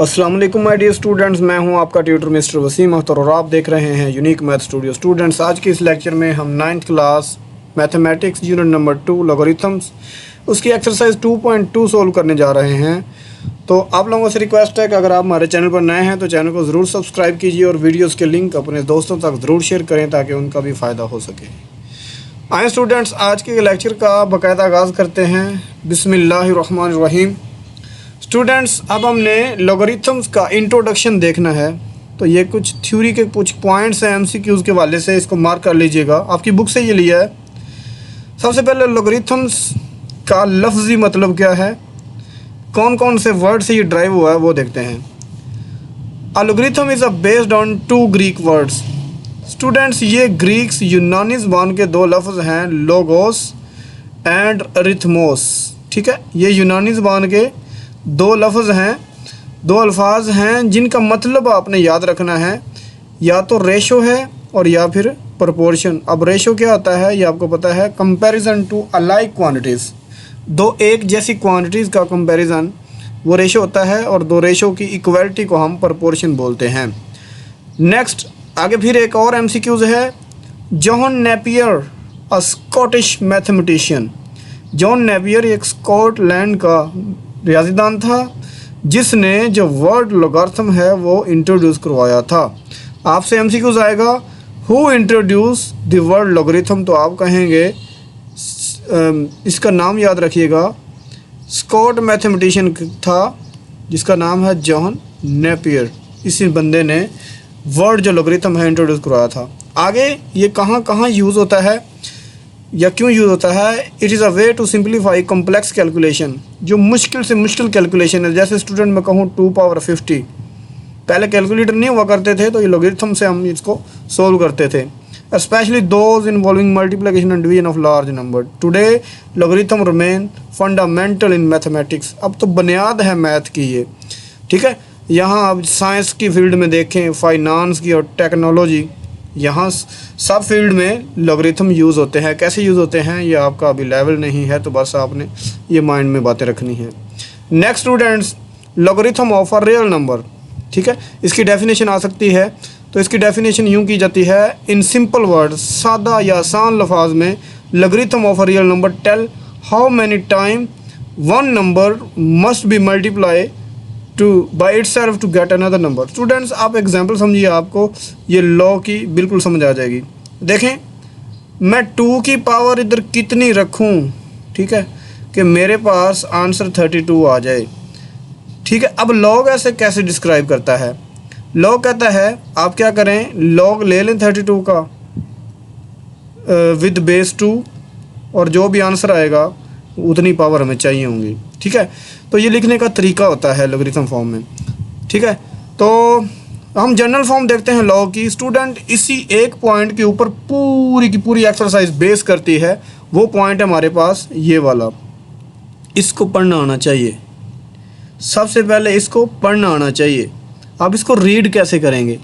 अस्सलाम वालेकुम my dear students, मैं हूं आपका ट्यूटर मिस्टर वसीम अख्तर और आप देख रहे हैं यूनिक मैथ स्टूडियो। स्टूडेंट्स, आज के इस लेक्चर में हम 9th class mathematics unit number 2 logarithms उसकी एक्सरसाइज 2.2 सोल्व करने जा रहे हैं। तो आप लोगों से रिक्वेस्ट है कि अगर आप हमारे चैनल पर नए हैं तो चैनल को ज़रूर सब्सक्राइब कीजिए और वीडियोज़ के लिंक अपने दोस्तों तक ज़रूर शेयर करें ताकि उनका भी फ़ायदा हो सके। आए स्टूडेंट्स, आज के लेक्चर का बाकायदा आगाज़ करते हैं। बिस्मिल्लाहिर्रहमानिर्रहीम। स्टूडेंट्स, अब हमने लॉगरिथम्स का इंट्रोडक्शन देखना है। तो ये कुछ थ्योरी के कुछ पॉइंट्स हैं एमसीक्यूज़ के वाले से, इसको मार्क कर लीजिएगा। आपकी बुक से ये लिया है। सबसे पहले लॉगरिथम्स का लफ्ज़ी मतलब क्या है, कौन कौन से वर्ड से ये ड्राइव हुआ है वो देखते हैं। A logarithm is based on 2 Greek words. Students, ये ग्रीक्स यूनानी ज़बान के 2 लफ्ज़ हैं, लोगोस एंड अरिथमोस। ठीक है, ये यूनानी ज़बान के 2 लफ्ज़ हैं, 2 अल्फाज हैं जिनका मतलब आपने याद रखना है, या तो रेशो है और या फिर प्रोपोर्शन। अब रेशो क्या होता है ये आपको पता है, कंपैरिजन टू अलाइक क्वांटिटीज़। 2 एक जैसी क्वांटिटीज़ का कंपैरिजन वो रेशो होता है और 2 रेशो की इक्वलिटी को हम प्रोपोर्शन बोलते हैं। नेक्स्ट, आगे फिर एक और एमसीक्यूज़ है। जॉन नेपियर अ स्कॉटिश मैथमेटिशियन। जॉन नेपियर एक स्कॉटलैंड का रियाजीदान था जिसने जो वर्ड लॉगरिथम है वो इंट्रोड्यूस करवाया था। आपसे एमसीक्यूज़ आएगा, who introduce the word logarithm, तो आप कहेंगे इसका नाम याद रखिएगा, स्कॉट मैथमेटिशियन था जिसका नाम है जॉन नेपियर। इसी बंदे ने वर्ड जो लॉगरिथम है इंट्रोड्यूस करवाया था। आगे ये कहाँ कहाँ यूज़ होता है या क्यों यूज़ होता है। It is a way to simplify complex calculation. जो मुश्किल से मुश्किल कैलकुलेशन है, जैसे स्टूडेंट मैं कहूँ 2 पावर 50, पहले कैलकुलेटर नहीं हुआ करते थे तो ये लॉगरिथम से हम इसको सोल्व करते थे, specially those involving multiplication and division of large number. Today logarithm remain fundamental in mathematics. अब तो बुनियाद है मैथ की ये। ठीक है, यहाँ अब साइंस की फील्ड में देखें, फाइनेंस की और टेक्नोलॉजी, यहाँ सब फील्ड में लॉगरिथम यूज़ होते हैं। कैसे यूज़ होते हैं ये आपका अभी लेवल नहीं है, तो बस आपने ये माइंड में बातें रखनी है। Next students, logarithm of a real number. ठीक है, इसकी डेफिनेशन आ सकती है, तो इसकी डेफिनेशन यूँ की जाती है, इन सिंपल वर्ड, सादा या आसान लफाज में, logarithm of a real number tell how many time one number must be multiply to by itself to get another number. Students, आप एग्जाम्पल समझिए, आपको ये लॉ की बिल्कुल समझ आ जाएगी। देखें, मैं 2 की पावर इधर कितनी रखूं, ठीक है, कि मेरे पास आंसर 32 आ जाए। ठीक है, अब लॉग ऐसे कैसे डिस्क्राइब करता है। लॉग कहता है आप क्या करें, लॉग ले लें 32 का विद बेस 2 और जो भी आंसर आएगा उतनी पावर हमें चाहिए होंगी। ठीक है, तो ये लिखने का तरीका होता है लॉगरिथम फॉर्म में। ठीक है, तो हम जनरल फॉर्म देखते हैं लॉग की। स्टूडेंट, इसी एक पॉइंट के ऊपर पूरी की पूरी एक्सरसाइज बेस करती है। वो पॉइंट है हमारे पास ये वाला, इसको पढ़ना आना चाहिए। सबसे पहले इसको पढ़ना आना चाहिए। आप इसको रीड कैसे करेंगे,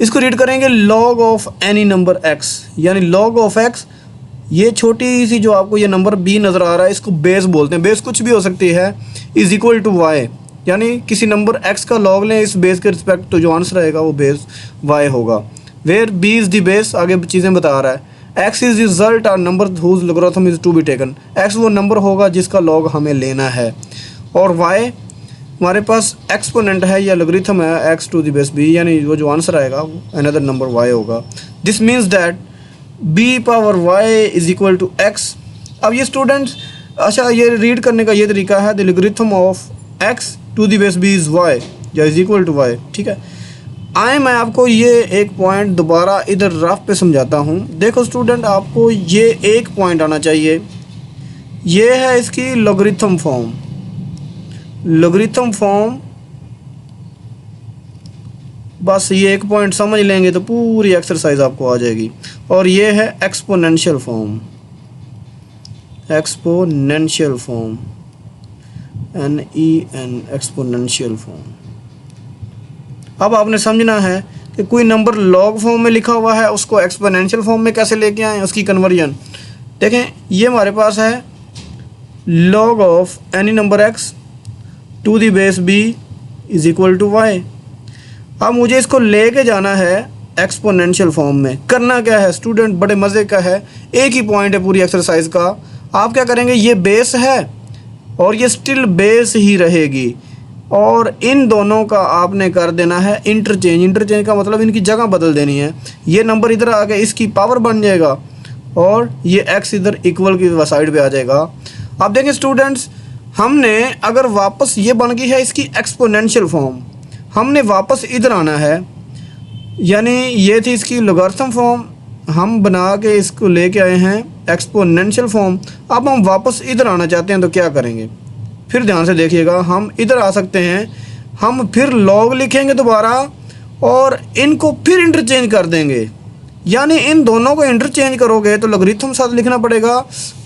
इसको रीड करेंगे log of any number x, यानी लॉग ऑफ एक्स। ये छोटी सी जो आपको ये नंबर बी नज़र आ रहा है, इसको बेस बोलते हैं। बेस कुछ भी हो सकती है, इज़ इक्वल टू वाई, यानी किसी नंबर एक्स का लॉग लें, इस बेस के रिस्पेक्ट तो जो आंसर आएगा वो बेस वाई होगा। Where b is the base, आगे चीज़ें बता रहा है। X is result are number whose logarithm is to be taken. X वो नंबर होगा जिसका लॉग हमें लेना है, और वाई हमारे पास एक्सपोनेंट है या लॉगरिथम है, x to the base b, यानी वो जो आंसर आएगा वो अनदर नंबर वाई होगा। This means that b power y is equal to x. अब ये स्टूडेंट्स, अच्छा, ये रीड करने का ये तरीका है, the logarithm of x to the base b is y या इज इक्वल टू वाई। ठीक है, आए मैं आपको ये एक पॉइंट दोबारा इधर रफ पे समझाता हूँ। देखो स्टूडेंट, आपको ये एक पॉइंट आना चाहिए, ये है इसकी लॉगरिथम फॉर्म। लॉगरिथम फॉर्म, बस ये एक पॉइंट समझ लेंगे तो पूरी एक्सरसाइज आपको आ जाएगी। और ये है exponential form, exponential form, NEN, exponential form. अब आपने समझना है कि कोई नंबर लॉग फॉर्म में लिखा हुआ है, उसको एक्सपोनेंशियल फॉर्म में कैसे लेके आएँ, उसकी कन्वर्जन। देखें, ये हमारे पास है log of any number x to the base b is equal to y. अब मुझे इसको लेके जाना है एक्सपोनेंशियल फॉर्म में। करना क्या है स्टूडेंट, बड़े मज़े का है, एक ही पॉइंट है पूरी एक्सरसाइज का। आप क्या करेंगे, ये बेस है और ये स्टिल बेस ही रहेगी, और इन दोनों का आपने कर देना है इंटरचेंज। इंटरचेंज का मतलब इनकी जगह बदल देनी है। ये नंबर इधर आ गया, इसकी पावर बन जाएगा, और ये x इधर इक्वल की साइड पे आ जाएगा। अब देखें स्टूडेंट्स, हमने अगर वापस ये बन गई है इसकी एक्सपोनेंशियल फॉर्म, हमने वापस इधर आना है, यानी ये थी इसकी लॉगरिथम फॉर्म, हम बना के इसको लेके आए हैं एक्सपोनेंशियल फॉर्म। अब हम वापस इधर आना चाहते हैं तो क्या करेंगे, फिर ध्यान से देखिएगा, हम इधर आ सकते हैं, हम फिर लॉग लिखेंगे दोबारा और इनको फिर इंटरचेंज कर देंगे। यानी इन दोनों को इंटरचेंज करोगे तो लॉगरिथम साथ लिखना पड़ेगा,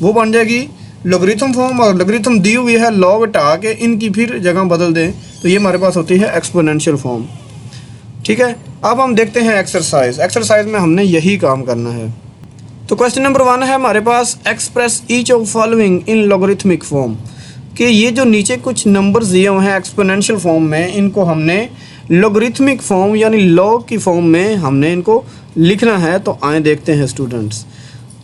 वो बन जाएगी लॉगरिथम फॉर्म, और लॉगरिथम दी हुई है, लॉग हटा के इनकी फिर जगह बदल दें तो ये हमारे पास होती है एक्सपोनेंशियल फॉर्म। ठीक है, अब हम देखते हैं एक्सरसाइज में हमने यही काम करना है। तो क्वेश्चन नंबर 1 है हमारे पास, express each of following in logarithmic form, कि ये जो नीचे कुछ नंबर्स दिए हुए हैं एक्सपोनेंशियल फॉर्म में, इनको हमने लॉगरिथमिक फॉर्म यानी लॉग की फॉर्म में हमने इनको लिखना है। तो आए देखते हैं स्टूडेंट्स,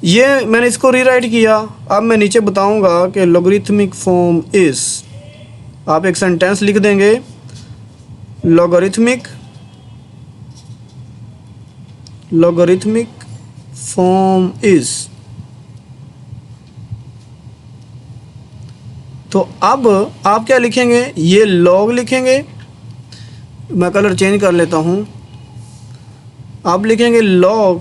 ये मैंने इसको रीराइट किया। अब मैं नीचे बताऊंगा कि लॉगरिथमिक फॉर्म इज़, आप एक सेंटेंस लिख देंगे, लॉगरिथमिक फॉर्म इज़। तो अब आप क्या लिखेंगे, ये लॉग लिखेंगे, मैं कलर चेंज कर लेता हूँ, आप लिखेंगे लॉग।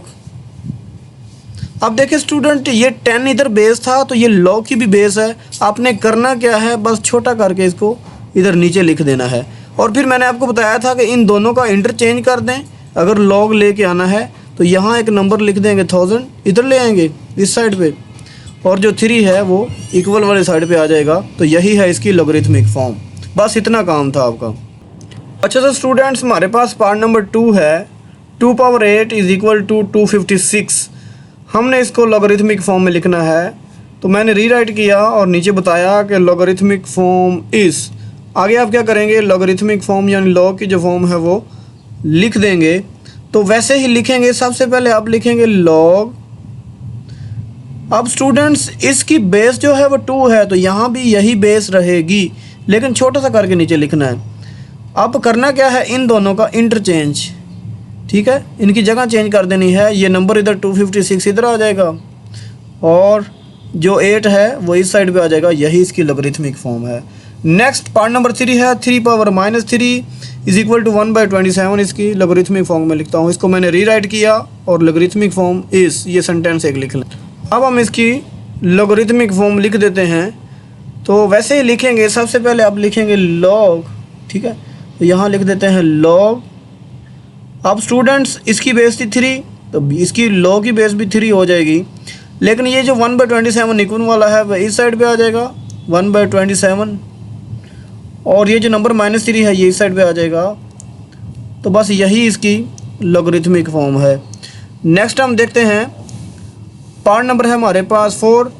अब देखिए स्टूडेंट, ये 10 इधर बेस था तो ये लॉग की भी बेस है। आपने करना क्या है, बस छोटा करके इसको इधर नीचे लिख देना है। और फिर मैंने आपको बताया था कि इन दोनों का इंटरचेंज कर दें। अगर लॉग लेके आना है तो यहाँ एक नंबर लिख देंगे 1000, इधर ले आएंगे इस साइड पे, और जो 3 है वो इक्वल वाले साइड पे आ जाएगा। तो यही है इसकी लॉगरिथमिक फॉर्म, बस इतना काम था आपका। अच्छा तो स्टूडेंट्स, हमारे पास पार्ट नंबर 2 है, 2 पावर 8 इज इक्वल टू 256। हमने इसको लॉगरिथमिक फॉर्म में लिखना है। तो मैंने रीराइट किया और नीचे बताया कि लॉगरिथमिक फॉर्म इज़, आगे आप क्या करेंगे, लॉगरिथमिक फॉर्म यानी लॉग की जो फॉर्म है वो लिख देंगे। तो वैसे ही लिखेंगे, सबसे पहले आप लिखेंगे लॉग। अब स्टूडेंट्स, इसकी बेस जो है वो 2 है, तो यहाँ भी यही बेस रहेगी, लेकिन छोटा सा करके नीचे लिखना है। अब करना क्या है, इन दोनों का इंटरचेंज, ठीक है, इनकी जगह चेंज कर देनी है। ये नंबर इधर 256 इधर आ जाएगा, और जो 8 है वो इस साइड पे आ जाएगा। यही इसकी लॉगरिथमिक फॉर्म है। नेक्स्ट पार्ट नंबर 3 है, 3 पावर -3 इज इक्वल टू 1/27। इसकी लॉगरिथमिक फॉर्म में लिखता हूँ, इसको मैंने रीराइट किया और लॉगरिथमिक फॉर्म इस, ये सेंटेंस एक लिख लें। अब हम इसकी लॉगरिथमिक फॉर्म लिख देते हैं। तो वैसे ही लिखेंगे, सबसे पहले आप लिखेंगे लॉग, ठीक है, तो यहाँ लिख देते हैं लॉग। अब स्टूडेंट्स, इसकी बेस थी 3, तो इसकी लॉग की बेस भी 3 हो जाएगी, लेकिन ये जो 1/27 इक्वल वाला है वह इस साइड पे आ जाएगा 1/27, और ये जो नंबर -3 है ये इस साइड पे आ जाएगा। तो बस यही इसकी लॉगरिथमिक फॉर्म है। नेक्स्ट हम देखते हैं, पार्ट नंबर है हमारे पास 4,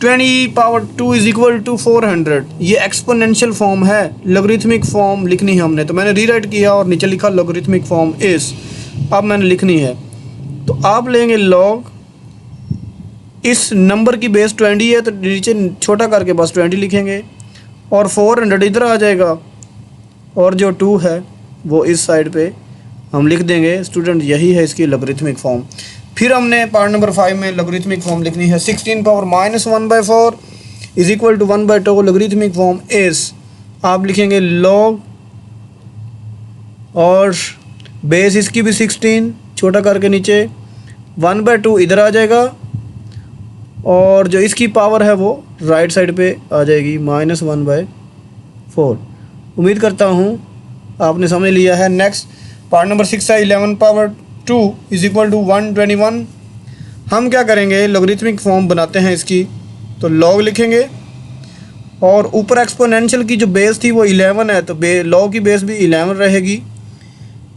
20 पावर 2 इज इक्वल टू 400। ये एक्सपोनेंशियल फॉर्म है, लॉगरिथमिक फॉर्म लिखनी है हमने। तो मैंने रीराइट किया और नीचे लिखा लॉगरिथमिक फॉर्म इस। अब मैंने लिखनी है, तो आप लेंगे लॉग, इस नंबर की बेस 20 है तो नीचे छोटा करके बस 20 लिखेंगे, और 400 इधर आ जाएगा, और जो 2 है वो इस साइड पे हम लिख देंगे। स्टूडेंट, यही है इसकी लॉगरिथमिक फॉर्म। फिर हमने पार्ट नंबर 5 में लॉगरिथमिक फॉर्म लिखनी है, 16 power -1/4 is equal to 1/2। Logarithmic form इस, आप लिखेंगे लॉग, और बेस इसकी भी 16, छोटा करके नीचे 1/2 इधर आ जाएगा, और जो इसकी पावर है वो राइट साइड पे आ जाएगी -1/4। उम्मीद करता हूँ आपने समझ लिया है। नेक्स्ट पार्ट नंबर 6 है, 11 पावर 2 इज इक्वल टू 121। हम क्या करेंगे, लॉगरिथमिक फॉर्म बनाते हैं इसकी। तो लॉग लिखेंगे, और ऊपर एक्सपोनेंशियल की जो बेस थी वो 11 है, तो लॉग की बेस भी 11 रहेगी,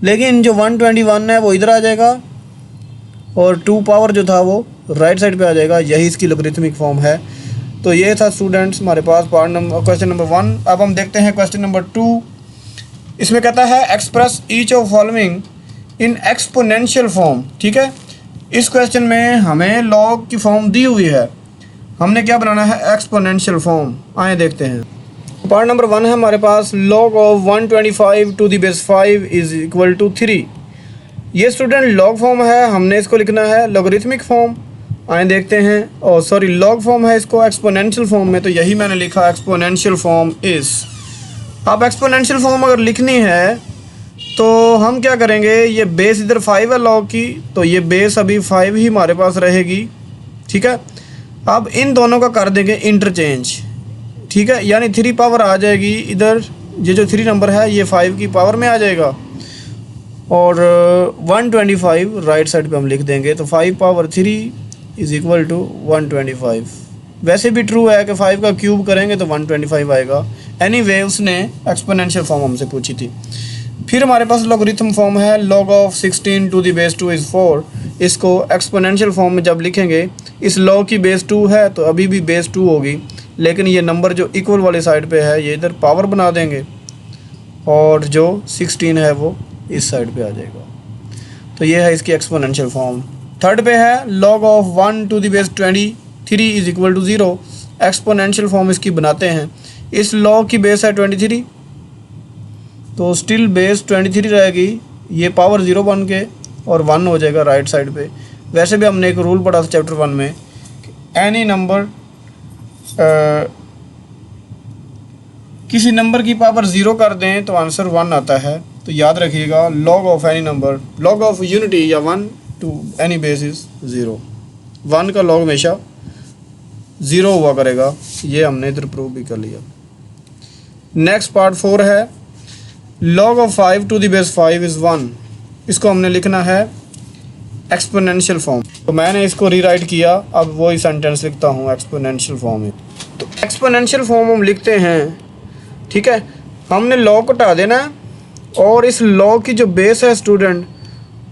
लेकिन जो 121 है वो इधर आ जाएगा, और 2 पावर जो था वो राइट साइड पे आ जाएगा। यही इसकी लॉगरिथमिक फॉर्म है। तो ये था स्टूडेंट्स हमारे पास पार्ट नंबर क्वेश्चन नंबर 1। अब हम देखते हैं क्वेश्चन नंबर 2। इसमें कहता है express each of following in exponential form. ठीक है, इस क्वेश्चन में हमें लॉग की फॉर्म दी हुई है, हमने क्या बनाना है, एक्सपोनेंशियल फॉर्म। आए देखते हैं। पार्ट नंबर 1 है हमारे पास, log of 125 to the base 5 is equal to 3। ये स्टूडेंट लॉग फॉर्म है, हमने इसको लिखना है लॉगरिथमिक फॉर्म। आए देखते हैं, और सॉरी लॉग फॉर्म है इसको एक्सपोनेंशियल फॉर्म में, तो यही मैंने लिखा एक्सपोनेंशियल फॉर्म इस। अब एक्सपोनेंशियल फॉर्म अगर लिखनी है तो हम क्या करेंगे, ये बेस इधर 5 है लॉग की, तो ये बेस अभी 5 ही हमारे पास रहेगी। ठीक है, अब इन दोनों का कर देंगे इंटरचेंज। ठीक है, यानी 3 पावर आ जाएगी इधर, ये जो 3 नंबर है ये 5 की पावर में आ जाएगा, और 125 राइट साइड पे हम लिख देंगे, तो 5 पावर 3 इज़ इक्वल टू 125। वैसे भी ट्रू है कि 5 का क्यूब करेंगे तो 125 आएगा। एनीवे उसने एक्सपोनेंशियल फॉर्म हमसे पूछी थी। फिर हमारे पास लॉगरिथम फॉर्म है, log of 16 to the base 2 is 4। इसको एक्सपोनेंशियल फॉर्म में जब लिखेंगे, इस लॉग की बेस 2 है तो अभी भी बेस 2 होगी, लेकिन ये नंबर जो इक्वल वाली साइड पे है ये इधर पावर बना देंगे, और जो 16 है वो इस साइड पे आ जाएगा। तो ये है इसकी एक्सपोनेंशियल फॉर्म। थर्ड पे है, log of 1 to the base 23 is equal to 0। Exponential form इसकी बनाते हैं। इस लॉग की बेस है 23, तो स्टिल बेस 23 रहेगी, ये पावर 0 बन के और 1 हो जाएगा राइट साइड पे। वैसे भी हमने एक रूल पढ़ा था चैप्टर 1 में, एनी नंबर किसी नंबर की पावर 0 कर दें तो आंसर 1 आता है। तो याद रखिएगा, log of any number, log of unity या 1 टू एनी बेस इज 0। 1 का लॉग हमेशा 0 हुआ करेगा, ये हमने इधर प्रूव भी कर लिया। नेक्स्ट पार्ट 4 है, log of 5 to the base 5 is 1। इसको हमने लिखना है एक्सपोनेंशियल फॉर्म। तो मैंने इसको रीराइट किया, अब वही सेंटेंस लिखता हूँ एक्सपोनेंशियल फॉर्म में। तो एक्सपोनेंशियल फॉर्म हम लिखते हैं। ठीक है, हमने लॉग को हटा देना है, और इस लॉग की जो बेस है स्टूडेंट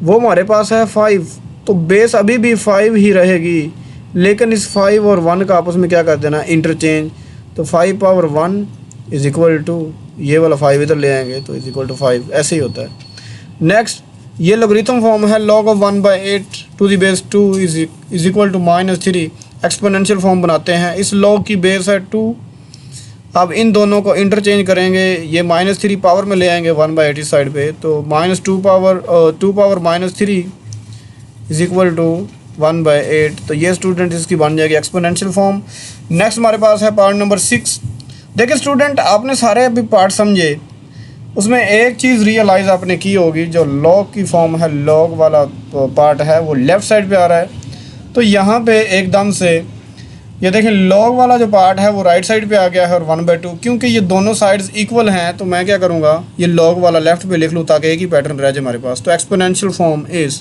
वो हमारे पास है 5, तो बेस अभी भी 5 ही रहेगी, लेकिन इस 5 और 1 का आपस में क्या कर देना, इंटरचेंज। तो 5 पावर 1 इज़ इक्वल टू, ये वाला 5 इधर ले आएंगे तो इज़ इक्वल टू 5, ऐसे ही होता है। नेक्स्ट, ये लॉगरिथम फॉर्म है, log of 1/8 to the base 2 is equal to -3। Exponential form बनाते हैं। इस लॉग की बेस है 2, अब इन दोनों को इंटरचेंज करेंगे, ये -3 पावर में ले आएंगे 1/8 इस साइड पे, तो -2 पावर -3 इज़ इक्वल टू 1/8। तो ये स्टूडेंट इसकी बन जाएगी एक्सपोनेंशियल फॉर्म। नेक्स्ट हमारे पास है पार्ट नंबर 6। देखिए स्टूडेंट, आपने सारे अभी पार्ट समझे, उसमें एक चीज़ रियलाइज़ आपने की होगी, जो लॉग की फॉर्म है, लॉग वाला पार्ट है वो लेफ़्ट साइड पे आ रहा है, तो यहाँ पे एकदम से ये देखें लॉग वाला जो पार्ट है वो राइट साइड पे आ गया है, और 1/2। क्योंकि ये दोनों साइड्स इक्वल हैं तो मैं क्या करूँगा, ये लॉग वाला लेफ़्ट पे लिख लूँ ताकि एक ही पैटर्न रह जाए हमारे पास। तो एक्सपोनेंशियल फॉर्म इज़,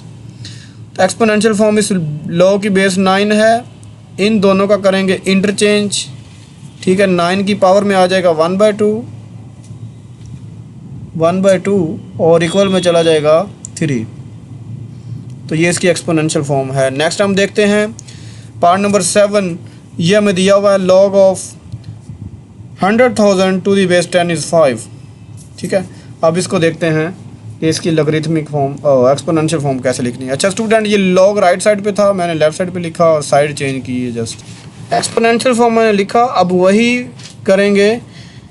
तो एक्सपोनेंशियल फॉर्म इस लॉग की बेस 9 है, इन दोनों का करेंगे इंटरचेंज। ठीक है, 9 की पावर में आ जाएगा 1/2 और इक्वल में चला जाएगा 3। तो ये इसकी एक्सपोनेंशियल फॉर्म है। नेक्स्ट हम देखते हैं पार्ट नंबर 7। ये हमें दिया हुआ है, log of 100,000 to the base 10 is 5। ठीक है, अब इसको देखते हैं कि इसकी लॉगरिथमिक फॉर्म एक्सपोनेंशियल फॉर्म कैसे लिखनी है। अच्छा स्टूडेंट, ये लॉग राइट साइड पे था, मैंने लेफ़्ट साइड पे लिखा और साइड चेंज की है जस्ट। एक्सपोनेंशियल फॉर्म मैंने लिखा, अब वही करेंगे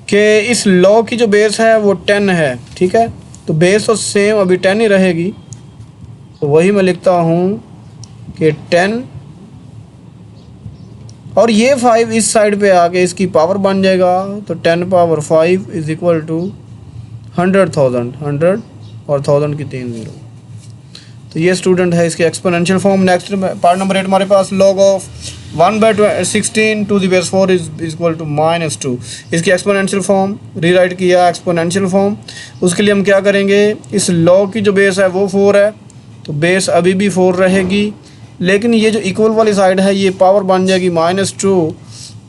कि इस लॉग की जो बेस है वो 10 है। ठीक है, तो बेस तो सेम अभी 10 ही रहेगी, तो वही मैं लिखता हूँ कि 10, और ये 5 इस साइड पे आके इसकी पावर बन जाएगा, तो 10 पावर 5 इज़ इक्वल टू 100,000, 100 और 1000 की 3 0। तो ये स्टूडेंट है इसकी exponential form. Next part number 8 हमारे पास, log of 1/16 to the base 4 is equal to -2। इसकी एक्सपोनेंशियल फॉर्म रीराइट किया एक्सपोनेंशियल फॉर्म। उसके लिए हम क्या करेंगे, इस लॉग की जो बेस है वो 4 है, तो बेस अभी भी 4 रहेगी, लेकिन ये जो इक्वल वाली साइड है ये पावर बन जाएगी -2,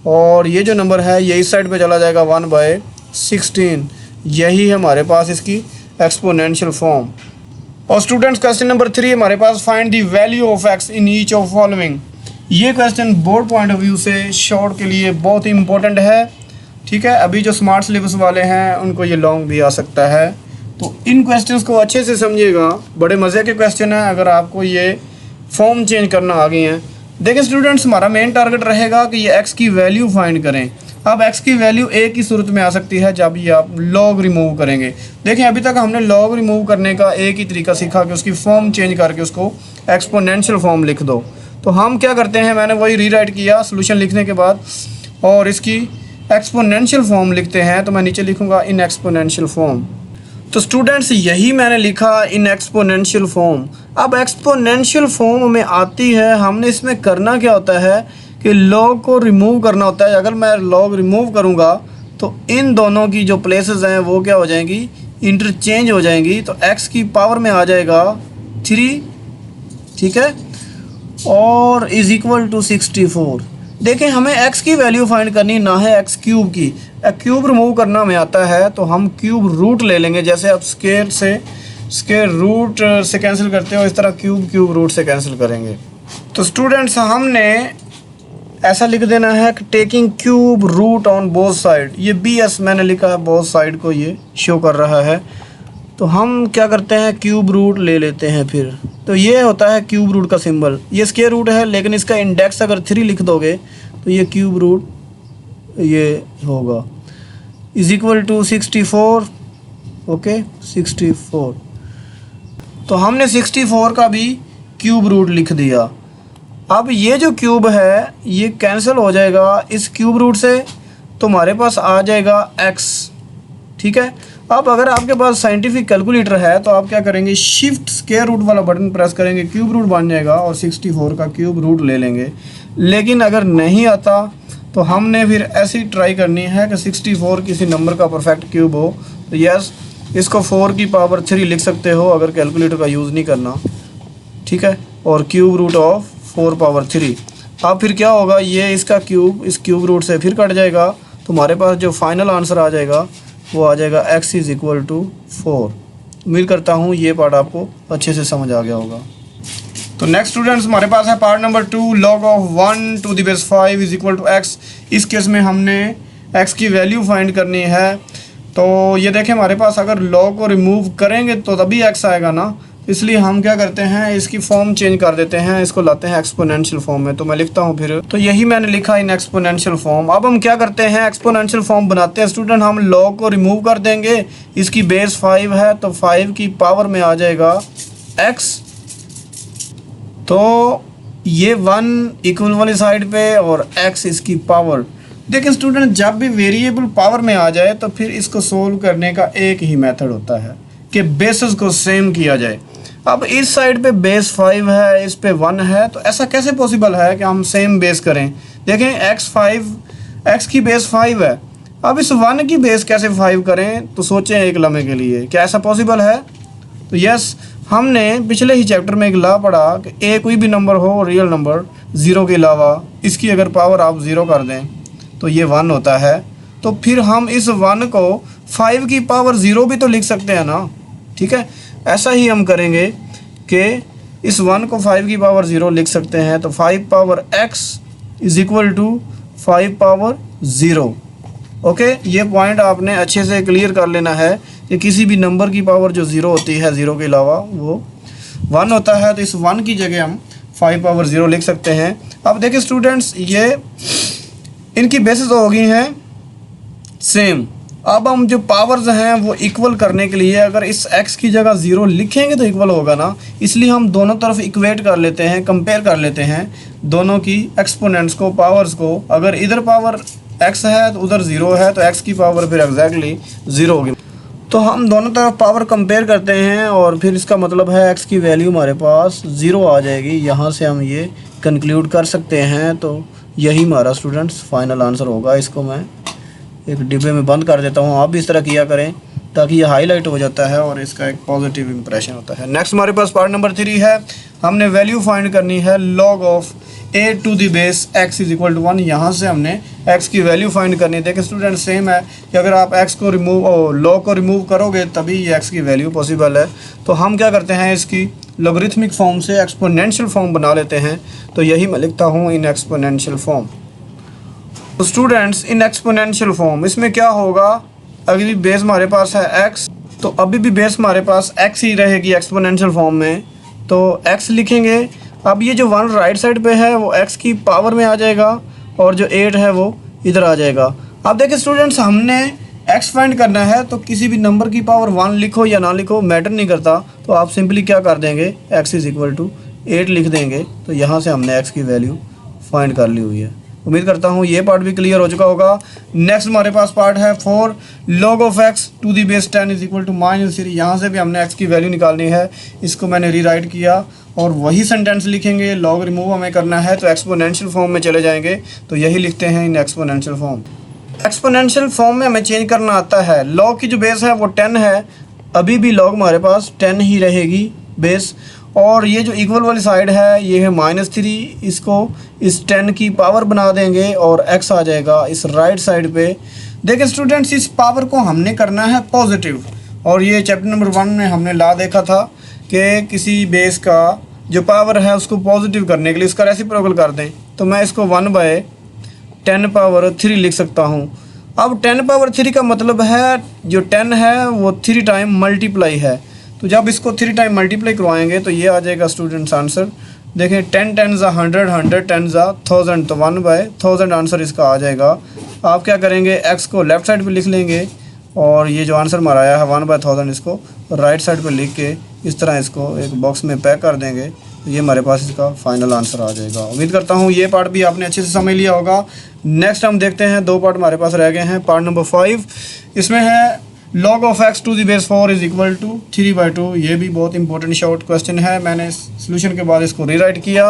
और ये जो नंबर है ये इस साइड पे चला जाएगा 1/16। यही है हमारे पास इसकी एक्सपोनेंशियल फॉर्म। और स्टूडेंट्स, क्वेश्चन नंबर 3 हमारे पास, find the value of x in each of following. ये question board point of view से शॉर्ट के लिए बहुत ही इंपॉर्टेंट है। ठीक है, अभी जो स्मार्ट सिलेबस वाले हैं उनको ये लॉन्ग भी आ सकता है, तो इन क्वेश्चंस को अच्छे से समझिएगा, बड़े मज़े के क्वेश्चन हैं अगर आपको ये फॉर्म चेंज करना आ गई हैं। देखिए स्टूडेंट्स, हमारा मेन टारगेट रहेगा कि ये x की वैल्यू फाइंड करें। अब x की वैल्यू एक ही सूरत में आ सकती है जब ये आप लॉग रिमूव करेंगे। देखें अभी तक हमने लॉग रिमूव करने का एक ही तरीका सीखा कि उसकी फॉर्म चेंज करके उसको एक्सपोनेंशियल फॉर्म लिख दो। तो हम क्या करते हैं, मैंने वही रीराइट किया सोल्यूशन लिखने के बाद और इसकी एक्सपोनेंशियल फॉर्म लिखते हैं। तो मैं नीचे लिखूँगा इन एक्सपोनेंशियल फॉर्म। तो स्टूडेंट्स यही मैंने लिखा इन एक्सपोनेंशियल फॉर्म। अब एक्सपोनेंशियल फॉर्म में आती है, हमने इसमें करना क्या होता है कि लॉग को रिमूव करना होता है। अगर मैं लॉग रिमूव करूँगा तो इन दोनों की जो प्लेसेस हैं वो क्या हो जाएंगी, इंटरचेंज हो जाएंगी। तो x की पावर में आ जाएगा 3, ठीक है, और इज इक्वल टू 64। देखें हमें x की वैल्यू फाइंड करनी ना है x क्यूब की। क्यूब रिमूव करना हमें आता है तो हम क्यूब रूट ले लेंगे। जैसे आप स्क्वायर रूट से कैंसिल करते हो, इस तरह क्यूब रूट से कैंसिल करेंगे। तो स्टूडेंट्स हमने ऐसा लिख देना है कि taking cube root on both side. ये BS मैंने लिखा है, बोथ साइड को ये शो कर रहा है। तो हम क्या करते हैं, क्यूब रूट ले लेते हैं फिर। तो ये होता है क्यूब रूट का सिंबल। ये स्क्वायर रूट है लेकिन इसका इंडेक्स अगर 3 लिख दोगे तो ये क्यूब रूट ये होगा इज इक्वल टू 64। ओके 64। तो हमने 64 का भी क्यूब रूट लिख दिया। अब ये जो क्यूब है ये कैंसिल हो जाएगा इस क्यूब रूट से, तो हमारे पास आ जाएगा x, ठीक है। अब अगर आपके पास साइंटिफिक कैलकुलेटर है तो आप क्या करेंगे, शिफ्ट स्क्वायर रूट वाला बटन प्रेस करेंगे, क्यूब रूट बन जाएगा और 64 का क्यूब रूट ले लेंगे। लेकिन अगर नहीं आता तो हमने फिर ऐसी ट्राई करनी है कि 64 किसी नंबर का परफेक्ट क्यूब हो। तो यस, इसको 4 की पावर 3 लिख सकते हो अगर कैलकुलेटर का यूज़ नहीं करना, ठीक है, और क्यूब रूट ऑफ 4 पावर 3। अब फिर क्या होगा, ये इसका क्यूब इस क्यूब रूट से फिर कट जाएगा। तो हमारे पास जो फाइनल आंसर आ जाएगा वो आ जाएगा x इज़ इक्वल टू 4। उम्मीद करता हूँ ये पार्ट आपको अच्छे से समझ आ गया होगा। तो नेक्स्ट स्टूडेंट्स हमारे पास है part number 2, log of 1 to the base 5 is equal to x। इस केस में हमने x की वैल्यू फाइंड करनी है। तो ये देखें हमारे पास अगर log को रिमूव करेंगे तो तभी x आएगा ना, इसलिए हम क्या करते हैं, इसकी फॉर्म चेंज कर देते हैं, इसको लाते हैं एक्सपोनेंशियल फॉर्म में। तो मैं लिखता हूँ फिर, तो यही मैंने लिखा इन एक्सपोनेंशियल फॉर्म। अब हम क्या करते हैं, एक्सपोनेंशियल फॉर्म बनाते हैं स्टूडेंट। हम log को रिमूव कर देंगे, इसकी बेस 5 है तो 5 की पावर में आ जाएगा x। तो ये 1 इक्वल वाली साइड पे और x इसकी पावर। देखिए स्टूडेंट, जब भी वेरिएबल पावर में आ जाए तो फिर इसको सोल्व करने का एक ही मेथड होता है कि बेसिस को सेम किया जाए। अब इस साइड पे बेस 5 है, इस पे 1 है, तो ऐसा कैसे पॉसिबल है कि हम सेम बेस करें। देखें x की बेस 5 है, अब इस 1 की बेस कैसे 5 करें, तो सोचें एक लम्हे के लिए, क्या ऐसा पॉसिबल है। तो यस, हमने पिछले ही चैप्टर में एक लॉ पढ़ा कि कोई भी नंबर हो रियल नंबर 0 के अलावा, इसकी अगर पावर आप 0 कर दें तो ये 1 होता है। तो फिर हम इस 1 को 5 की पावर 0 भी तो लिख सकते हैं ना, ठीक है। ऐसा ही हम करेंगे कि इस 1 को 5 की पावर 0 लिख सकते हैं। तो 5 power x is equal to 5 power 0। Okay, ये पॉइंट आपने अच्छे से क्लियर कर लेना है कि किसी भी नंबर की पावर जो 0 होती है, 0 के अलावा वो 1 होता है। तो इस 1 की जगह हम 5 पावर 0 लिख सकते हैं। अब देखिए स्टूडेंट्स, ये इनकी बेसिस हो गई हैं सेम। अब हम जो पावर्स हैं वो इक्वल करने के लिए अगर इस x की जगह 0 लिखेंगे तो इक्वल होगा ना, इसलिए हम दोनों तरफ इक्वेट कर लेते हैं, कंपेयर कर लेते हैं दोनों की एक्सपोनेंट्स को, पावर्स को। अगर इधर पावर x है तो उधर 0 है, तो x की पावर फिर एग्जैक्टली 0 होगी। तो हम दोनों तरफ पावर कंपेयर करते हैं और फिर इसका मतलब है x की वैल्यू हमारे पास 0 आ जाएगी। यहाँ से हम ये कंक्लूड कर सकते हैं। तो यही हमारा स्टूडेंट्स फाइनल आंसर होगा। इसको मैं एक डिब्बे में बंद कर देता हूँ, आप भी इस तरह किया करें ताकि ये हाईलाइट हो जाता है और इसका एक पॉजिटिव इंप्रेशन होता है। नेक्स्ट हमारे पास पार्ट नंबर 3 है। हमने वैल्यू फाइंड करनी है log of a to the base x is equal to 1। यहाँ से हमने x की वैल्यू फाइंड करनी है। देखिए स्टूडेंट, सेम है कि अगर आप x को log को रिमूव करोगे तभी ये x की वैल्यू पॉसिबल है। तो हम क्या करते हैं, इसकी लॉगरिथमिक फॉर्म से एक्सपोनेंशियल फॉर्म बना लेते हैं। तो यही मैं लिखता हूँ इन एक्सपोनेंशियल फॉर्म। तो स्टूडेंट्स, इन एक्सपोनेंशियल फॉर्म इसमें क्या होगा, अगर बेस हमारे पास है x तो अभी भी बेस हमारे पास x ही रहेगी एक्सपोनेंशियल फॉर्म में, तो x लिखेंगे। अब ये जो 1 राइट साइड पे है वो x की पावर में आ जाएगा और जो 8 है वो इधर आ जाएगा। अब देखिए स्टूडेंट्स, हमने x फाइंड करना है तो किसी भी नंबर की पावर 1 लिखो या ना लिखो मैटर नहीं करता, तो आप सिंपली क्या कर देंगे, x इज़ इक्वल टू 8 लिख देंगे। तो यहाँ से हमने x की वैल्यू फाइंड कर ली हुई है। उम्मीद करता हूँ ये पार्ट भी क्लियर हो चुका होगा। नेक्स्ट हमारे पास पार्ट है 4 log of x to the base 10 is equal to -3। यहाँ से भी हमने x की वैल्यू निकालनी है, इसको मैंने रीराइट किया और वही सेंटेंस लिखेंगे। लॉग रिमूव हमें करना है तो एक्सपोनेंशियल फॉर्म में चले जाएंगे, तो यही लिखते हैं in exponential form. Exponential form में हमें चेंज करना आता है। लॉग की जो बेस है वो 10 है, अभी भी लॉग हमारे पास 10 ही रहेगी बेस, और ये जो इक्वल वाली साइड है ये है -3, इसको इस 10 की पावर बना देंगे और x आ जाएगा इस राइट साइड पे। देखिए स्टूडेंट्स, इस पावर को हमने करना है पॉजिटिव, और ये चैप्टर नंबर 1 में हमने ला देखा था कि किसी बेस का जो पावर है उसको पॉजिटिव करने के लिए इसका रेसिप्रोकल कर दें, तो मैं इसको 1/10⁻³ लिख सकता हूँ। अब 10⁻³ का मतलब है जो 10 है वो 3 टाइम मल्टीप्लाई है, तो जब इसको 3 टाइम मल्टीप्लाई करवाएंगे तो ये आ जाएगा स्टूडेंट्स आंसर। देखें 10 10 ज़ा 100, 100 10 ज़ा 1000, तो 1/1000 आंसर इसका आ जाएगा। आप क्या करेंगे, x को लेफ़्ट साइड पे लिख लेंगे और ये जो आंसर हमारा आया है 1/1000 इसको राइट साइड पे लिख के इस तरह इसको एक बॉक्स में पैक कर देंगे, तो ये हमारे पास इसका फाइनल आंसर आ जाएगा। उम्मीद करता हूँ ये पार्ट भी आपने अच्छे से समझ लिया होगा। नेक्स्ट हम देखते हैं, 2 पार्ट हमारे पास रह गए हैं। पार्ट नंबर 5, इसमें है log of x to the base 4 is equal to 3/2। ये भी बहुत इंपॉर्टेंट शॉर्ट क्वेश्चन है, मैंने सोल्यूशन के बाद इसको रीराइट किया।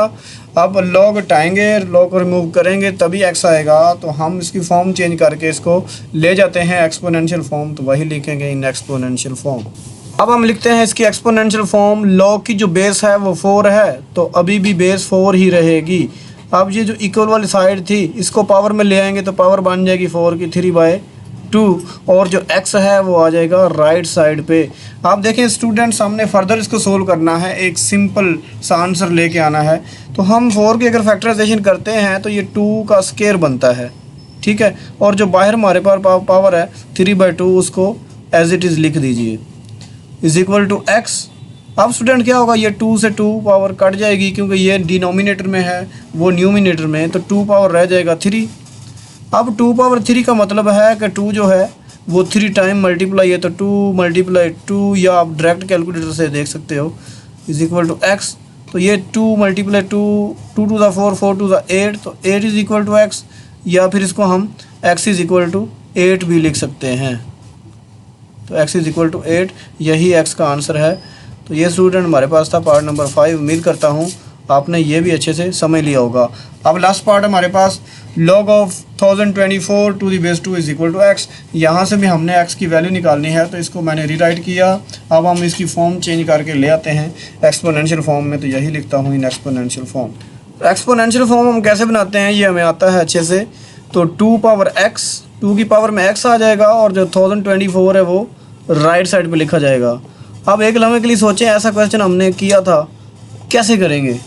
अब log हटाएंगे, log को रिमूव करेंगे तभी x आएगा, तो हम इसकी फॉर्म चेंज करके इसको ले जाते हैं एक्सपोनेंशियल फॉर्म, तो वही लिखेंगे इन एक्सपोनेंशियल फॉर्म। अब हम लिखते हैं इसकी एक्सपोनेंशियल फॉर्म। log की जो बेस है वो 4 है, तो अभी भी बेस 4 ही रहेगी। अब ये जो इक्वल वाली साइड थी इसको पावर में ले आएंगे तो पावर बन जाएगी 4 की 3/2, और जो x है वो आ जाएगा राइट साइड पे। आप देखें स्टूडेंट्स, हमने फर्दर इसको सोल्व करना है, एक सिंपल सा आंसर लेके आना है। तो हम 4 की अगर फैक्टराइजेशन करते हैं तो ये 2 का स्क्वायर बनता है, ठीक है, और जो बाहर हमारे पास पावर है 3/2 उसको एज इट इज़ लिख दीजिए, इज इक्वल टू x। अब स्टूडेंट क्या होगा, ये 2 से 2 पावर कट जाएगी क्योंकि ये डिनोमिनेटर में है वो न्यूमिनेटर में, तो 2 पावर रह जाएगा 3। अब 2/3 का मतलब है कि 2 जो है वो 3 टाइम मल्टीप्लाई है, तो 2 × 2, या आप डायरेक्ट कैलकुलेटर से देख सकते हो, इज इक्वल टू x। तो ये 2 × 2, 2 टू द 4, 4 टू द 8, तो 8 इज इक्वल टू x, या फिर इसको हम x इज इक्वल टू 8 भी लिख सकते हैं। तो x इज इक्वल टू 8, यही x का आंसर है। तो ये स्टूडेंट हमारे पास था पार्ट नंबर 5। उम्मीद करता हूँ आपने ये भी अच्छे से समझ लिया होगा। अब लास्ट पार्ट हमारे पास log of 1024 to the base 2 is equal to x। यहाँ से भी हमने x की वैल्यू निकालनी है, तो इसको मैंने रीराइट किया। अब हम इसकी फॉर्म चेंज करके ले आते हैं एक्सपोनेंशियल फॉर्म में, तो यही लिखता हूँ in exponential form. Exponential form हम कैसे बनाते हैं ये हमें आता है अच्छे से। तो 2x, 2 की पावर में x आ जाएगा, और जो 1024 है वो राइट साइड पे लिखा जाएगा। अब एक लम्हे के लिए सोचें, ऐसा क्वेश्चन हमने किया था, कैसे करेंगे।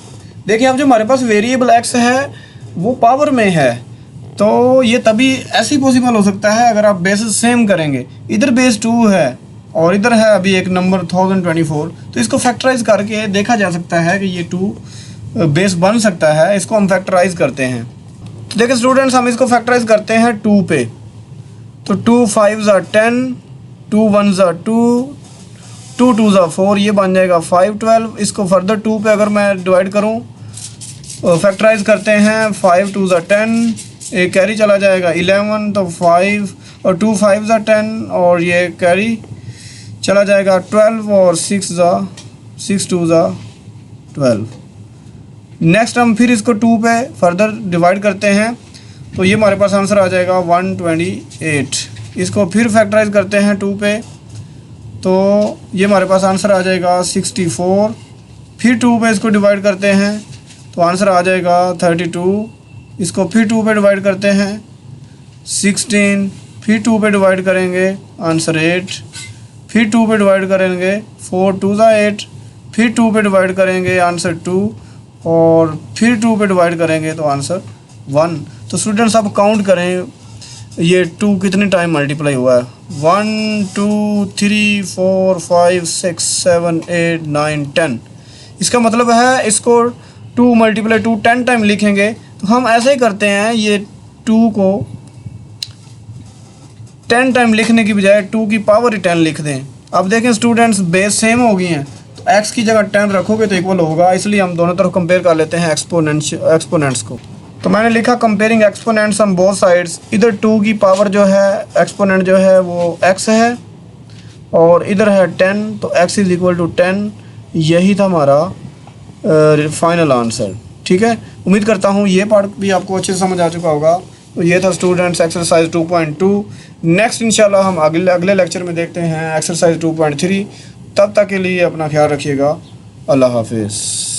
देखिए अब जो हमारे पास वेरिएबल x है वो पावर में है, तो ये तभी ऐसे ही पॉसिबल हो सकता है अगर आप बेस सेम करेंगे। इधर बेस 2 है और इधर है अभी एक नंबर 1024, तो इसको फैक्टराइज करके देखा जा सकता है कि ये 2 बेस बन सकता है। इसको हम फैक्टराइज करते हैं। तो देखिए स्टूडेंट्स, हम इसको फैक्टराइज करते हैं 2 पे, तो 2 5 ज़ा 10, 2 1 ज़ा 2, 2 2 ज़ा 4, ये बन जाएगा 5 12। इसको फर्दर 2 पे अगर मैं डिवाइड करूँ, फैक्टराइज करते हैं, 5 2 ज़ा 10, एक कैरी चला जाएगा 11, तो 5 और 2 5 ज़ा 10, और ये कैरी चला जाएगा 12, और 6 2 ज़ा 12। नेक्स्ट हम फिर इसको 2 पे फर्दर डिवाइड करते हैं, तो ये हमारे पास आंसर आ जाएगा 128। इसको फिर फैक्टराइज करते हैं 2 पे, तो ये हमारे पास आंसर आ जाएगा 64। फिर 2 पे इसको डिवाइड करते हैं तो आंसर आ जाएगा 32। इसको फिर 2 पे डिवाइड करते हैं 16, फिर 2 पे डिवाइड करेंगे आंसर 8, फिर 2 पे डिवाइड करेंगे 4 2 ज़ा 8, फिर 2 पे डिवाइड करेंगे आंसर 2, और फिर 2 पे डिवाइड करेंगे तो आंसर 1। तो स्टूडेंट्स आप काउंट करें, ये 2 कितने टाइम मल्टीप्लाई हुआ है, 1 2 3 4 5 6 7 8 9 10। इसका मतलब है इसको 2 × 2 10 टाइम लिखेंगे। तो हम ऐसे ही करते हैं, ये 2 को 10 टाइम लिखने की बजाय 2 की पावर ही 10 लिख दें। अब देखें स्टूडेंट्स, बेस सेम हो गई हैं, तो x की जगह 10 रखोगे तो इक्वल होगा, इसलिए हम दोनों तरफ कंपेयर कर लेते हैं एक्सपोनेंट्स को। तो मैंने लिखा comparing exponents on both sides. इधर 2 की पावर जो है एक्सपोनेंट जो है वो x है और इधर है 10, तो x इज़ इक्वल टू 10। यही था हमारा फाइनल आंसर। ठीक है, उम्मीद करता हूँ ये पार्ट भी आपको अच्छे से समझ आ चुका होगा। तो ये था स्टूडेंट्स एक्सरसाइज 2.2। नेक्स्ट इंशाल्लाह हम अगले लेक्चर में देखते हैं एक्सरसाइज 2.3। तब तक के लिए अपना ख्याल रखिएगा। अल्लाह हाफिज़।